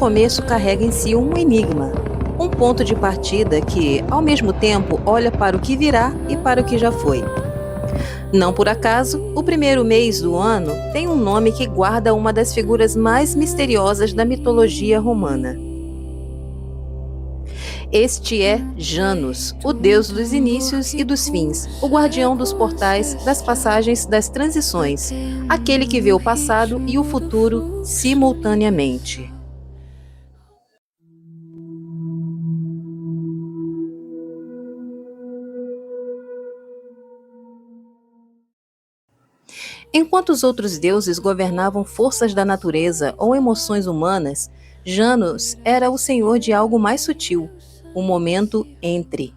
começo carrega em si um enigma, um ponto de partida que, ao mesmo tempo, olha para o que virá e para o que já foi. Não por acaso, o primeiro mês do ano tem um nome que guarda uma das figuras mais misteriosas da mitologia romana. Este é Janus, o deus dos inícios e dos fins, o guardião dos portais, das passagens, das transições, aquele que vê o passado e o futuro simultaneamente. Enquanto os outros deuses governavam forças da natureza ou emoções humanas, Janus era o senhor de algo mais sutil, o momento entre.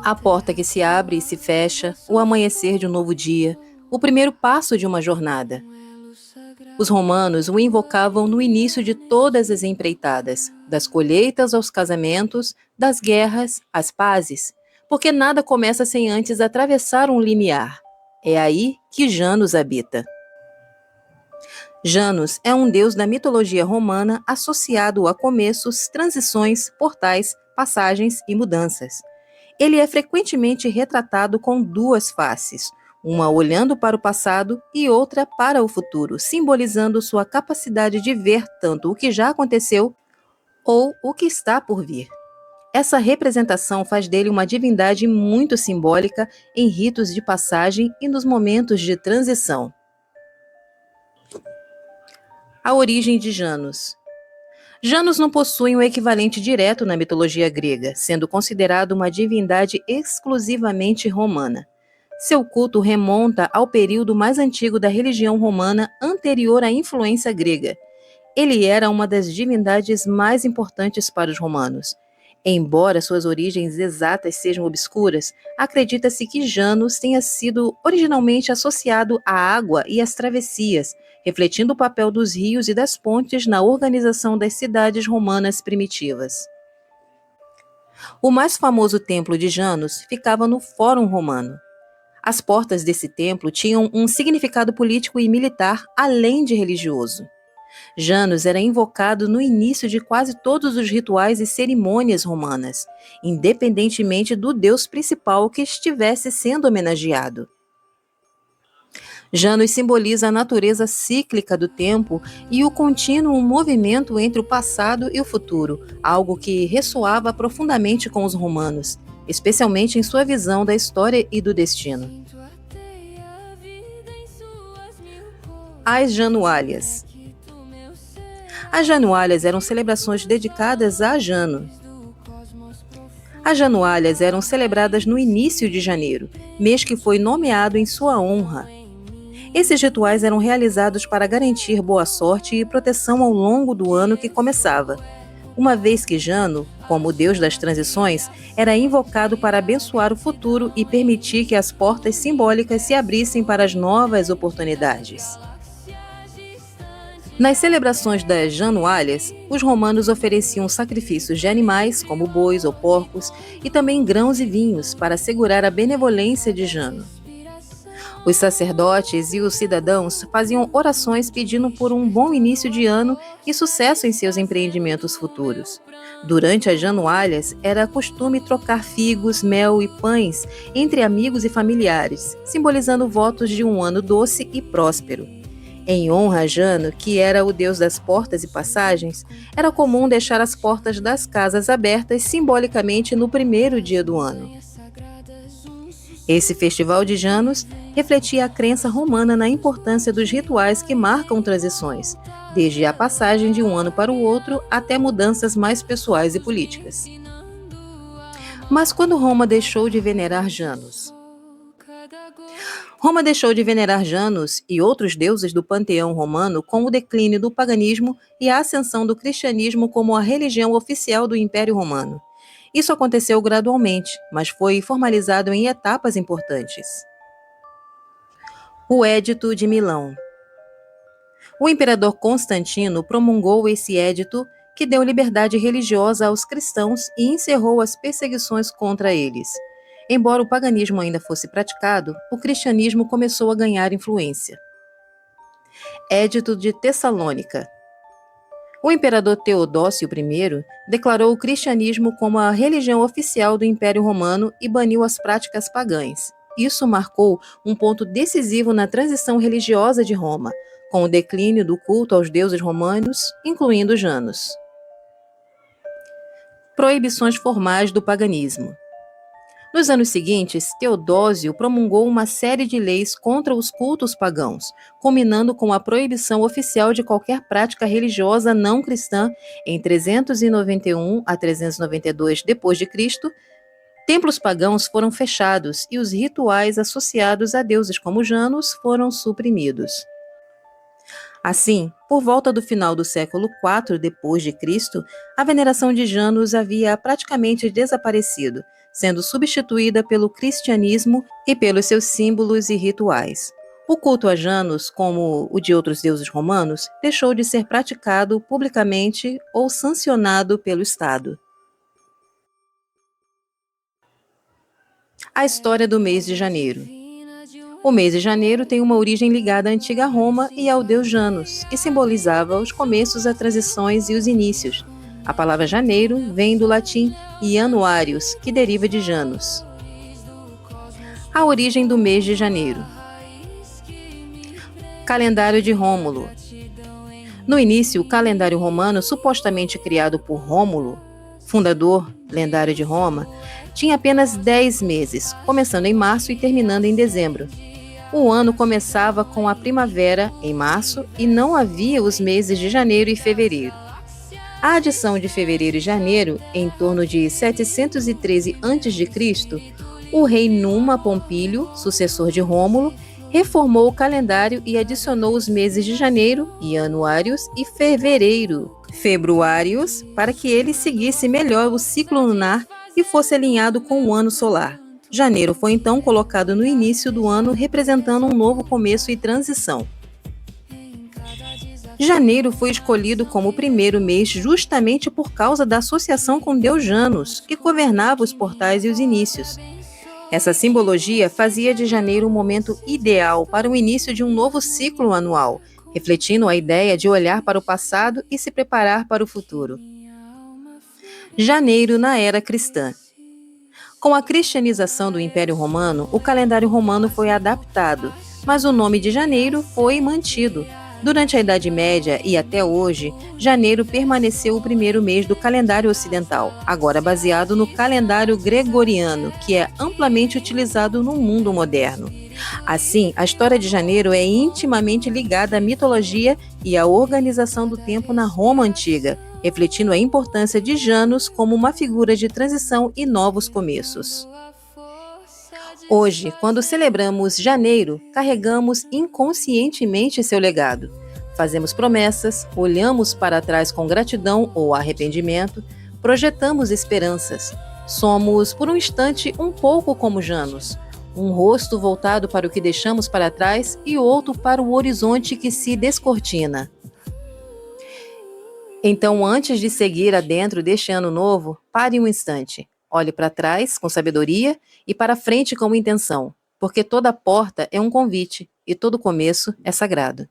A porta que se abre e se fecha, o amanhecer de um novo dia, o primeiro passo de uma jornada. Os romanos o invocavam no início de todas as empreitadas, das colheitas aos casamentos, das guerras às pazes, porque nada começa sem antes atravessar um limiar. É aí que Janus habita. Janus é um deus da mitologia romana associado a começos, transições, portais, passagens e mudanças. Ele é frequentemente retratado com duas faces, uma olhando para o passado e outra para o futuro, simbolizando sua capacidade de ver tanto o que já aconteceu ou o que está por vir. Essa representação faz dele uma divindade muito simbólica em ritos de passagem e nos momentos de transição. A origem de Janus. Janus não possui um equivalente direto na mitologia grega, sendo considerado uma divindade exclusivamente romana. Seu culto remonta ao período mais antigo da religião romana anterior à influência grega. Ele era uma das divindades mais importantes para os romanos. Embora suas origens exatas sejam obscuras, acredita-se que Janus tenha sido originalmente associado à água e às travessias, refletindo o papel dos rios e das pontes na organização das cidades romanas primitivas. O mais famoso templo de Janus ficava no Fórum Romano. As portas desse templo tinham um significado político e militar, além de religioso. Janus era invocado no início de quase todos os rituais e cerimônias romanas, independentemente do deus principal que estivesse sendo homenageado. Janus simboliza a natureza cíclica do tempo e o contínuo movimento entre o passado e o futuro, algo que ressoava profundamente com os romanos, especialmente em sua visão da história e do destino. As Januálias. As Januálias eram celebrações dedicadas a Jano. As Januálias eram celebradas no início de janeiro, mês que foi nomeado em sua honra. Esses rituais eram realizados para garantir boa sorte e proteção ao longo do ano que começava, uma vez que Jano, como o deus das transições, era invocado para abençoar o futuro e permitir que as portas simbólicas se abrissem para as novas oportunidades. Nas celebrações das Januálias, os romanos ofereciam sacrifícios de animais, como bois ou porcos, e também grãos e vinhos, para assegurar a benevolência de Jano. Os sacerdotes e os cidadãos faziam orações pedindo por um bom início de ano e sucesso em seus empreendimentos futuros. Durante as Januálias, era costume trocar figos, mel e pães entre amigos e familiares, simbolizando votos de um ano doce e próspero. Em honra a Jano, que era o deus das portas e passagens, era comum deixar as portas das casas abertas simbolicamente no primeiro dia do ano. Esse festival de Janus refletia a crença romana na importância dos rituais que marcam transições, desde a passagem de um ano para o outro até mudanças mais pessoais e políticas. Mas quando Roma deixou de venerar Janus? Roma deixou de venerar Janus e outros deuses do panteão romano com o declínio do paganismo e a ascensão do cristianismo como a religião oficial do Império Romano. Isso aconteceu gradualmente, mas foi formalizado em etapas importantes. O Édito de Milão. O imperador Constantino promulgou esse édito que deu liberdade religiosa aos cristãos e encerrou as perseguições contra eles. Embora o paganismo ainda fosse praticado, o cristianismo começou a ganhar influência. Édito de Tessalônica. O imperador Teodósio I declarou o cristianismo como a religião oficial do Império Romano e baniu as práticas pagãs. Isso marcou um ponto decisivo na transição religiosa de Roma, com o declínio do culto aos deuses romanos, incluindo Janus. Proibições formais do paganismo. Nos anos seguintes, Teodósio promulgou uma série de leis contra os cultos pagãos, culminando com a proibição oficial de qualquer prática religiosa não cristã em 391 a 392 d.C. Templos pagãos foram fechados e os rituais associados a deuses como Janus foram suprimidos. Assim, por volta do final do século IV d.C., a veneração de Janus havia praticamente desaparecido, sendo substituída pelo cristianismo e pelos seus símbolos e rituais. O culto a Janus, como o de outros deuses romanos, deixou de ser praticado publicamente ou sancionado pelo Estado. A história do mês de janeiro. O mês de janeiro tem uma origem ligada à antiga Roma e ao deus Janus, que simbolizava os começos, as transições e os inícios. A palavra janeiro vem do latim Januarius, que deriva de Janus. A origem do mês de janeiro. Calendário de Rômulo. No início, o calendário romano, supostamente criado por Rômulo, fundador lendário de Roma, tinha apenas 10 meses, começando em março e terminando em dezembro. O ano começava com a primavera, em março, e não havia os meses de janeiro e fevereiro. A adição de fevereiro e janeiro, em torno de 713 a.C., o rei Numa Pompílio, sucessor de Rômulo, reformou o calendário e adicionou os meses de janeiro, Januários, e fevereiro, Februários, para que ele seguisse melhor o ciclo lunar e fosse alinhado com o ano solar. Janeiro foi então colocado no início do ano, representando um novo começo e transição. Janeiro foi escolhido como o primeiro mês justamente por causa da associação com Deus Janus, que governava os portais e os inícios. Essa simbologia fazia de janeiro um momento ideal para o início de um novo ciclo anual, refletindo a ideia de olhar para o passado e se preparar para o futuro. Janeiro na era cristã. Com a cristianização do Império Romano, o calendário romano foi adaptado, mas o nome de janeiro foi mantido. Durante a Idade Média e até hoje, janeiro permaneceu o primeiro mês do calendário ocidental, agora baseado no calendário gregoriano, que é amplamente utilizado no mundo moderno. Assim, a história de janeiro é intimamente ligada à mitologia e à organização do tempo na Roma antiga, refletindo a importância de Janus como uma figura de transição e novos começos. Hoje, quando celebramos janeiro, carregamos inconscientemente seu legado. Fazemos promessas, olhamos para trás com gratidão ou arrependimento, projetamos esperanças. Somos, por um instante, um pouco como Janus, um rosto voltado para o que deixamos para trás e outro para o horizonte que se descortina. Então, antes de seguir adentro deste ano novo, pare um instante. Olhe para trás com sabedoria e para frente com intenção, porque toda porta é um convite e todo começo é sagrado.